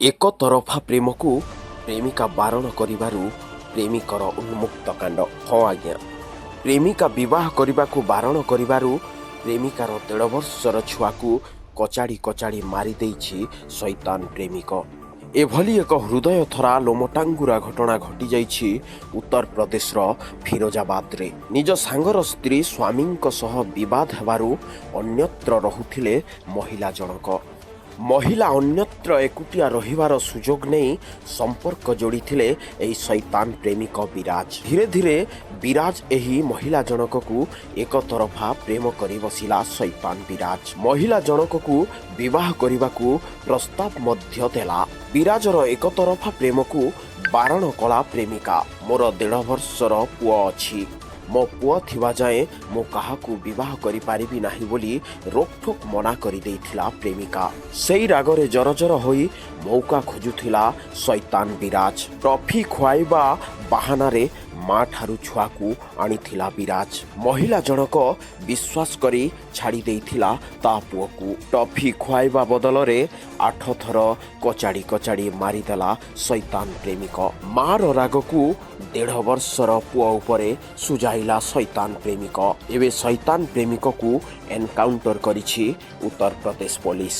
ଏକତରଫା ପ୍ରେମକୁ ପ୍ରେମିକା ବାରଣ କରିବାରୁ ପ୍ରେମିକର ଉନ୍ମୁକ୍ତ କାଣ୍ଡ। ହଁ ଆଜ୍ଞା, ପ୍ରେମିକା ବିବାହ କରିବାକୁ ବାରଣ କରିବାରୁ ପ୍ରେମିକାର 1.5 ବର୍ଷର ଛୁଆକୁ କଚାଡ଼ି କଚାଡ଼ି ମାରିଦେଇଛି ଶୈତାନ ପ୍ରେମିକ। ଏଭଳି ଏକ ହୃଦୟଥରା ଲୋମଟାଙ୍ଗୁରା ଘଟଣା ଘଟିଯାଇଛି ଉତ୍ତରପ୍ରଦେଶର ଫିରୋଜାବାଦରେ। ନିଜ ସାଙ୍ଗର ସ୍ତ୍ରୀ ସ୍ୱାମୀଙ୍କ ସହ ବିବାଦ ହେବାରୁ ଅନ୍ୟତ୍ର ରହୁଥିଲେ ମହିଳା ଜଣକ। ମହିଳା ଅନ୍ୟତ୍ର ଏକୁଟିଆ ରହିବାର ସୁଯୋଗ ନେଇ ସମ୍ପର୍କ ଯୋଡ଼ିଥିଲେ ଏହି ଶୈତାନ ପ୍ରେମିକ ବିରାଜ। ଧୀରେ ଧୀରେ ବିରାଜ ଏହି ମହିଳା ଜଣକକୁ ଏକତରଫା ପ୍ରେମ କରି ବସିଲା ଶୈତାନ ବିରାଜ। ମହିଳା ଜଣକକୁ ବିବାହ କରିବାକୁ ପ୍ରସ୍ତାବ ମଧ୍ୟ ଦେଲା। ବିରାଜର ଏକତରଫା ପ୍ରେମକୁ ବାରଣ କଲା ପ୍ରେମିକା। ମୋର 1.5 ବର୍ଷର ପୁଅ ଅଛି, ମୋ ପୁଅ ଥିବା ଯାଏଁ ମୁଁ କାହାକୁ ବିବାହ କରିପାରିବି ନାହିଁ ବୋଲି ରୋକଠୋକ ମନା କରିଦେଇଥିଲା ପ୍ରେମିକା। ସେଇ ରାଗରେ ଜରଜର ହୋଇ ମୌକା ଖୋଜୁଥିଲା ଶୈତାନ ବିରାଜ। ଟ୍ରଫି ଖୁଆଇବା ବାହାନାରେ ମା ଠାରୁ ଛୁଆକୁ ଆଣିଥିଲା ବିରାଜ। ମହିଳା ଜଣକ ବିଶ୍ୱାସ କରି ଛାଡ଼ି ଦେଇଥିଲା ତା ପୁଅକୁ। ଟ୍ରଫି ଖୁଆଇବା ବଦଳରେ 8 ଥର କଚାଡ଼ି କଚାଡ଼ି ମାରିଦେଲା ଶୈତାନ ପ୍ରେମିକ। ମାର ରାଗକୁ 1.5 ବର୍ଷର ପୁଅ ଉପରେ ସୁଝାଇଲା ଶୈତାନ ପ୍ରେମିକ। ଏବେ ଶୈତାନ ପ୍ରେମିକକୁ ଏନକାଉଣ୍ଟର କରିଛି ଉତ୍ତରପ୍ରଦେଶ ପୋଲିସ।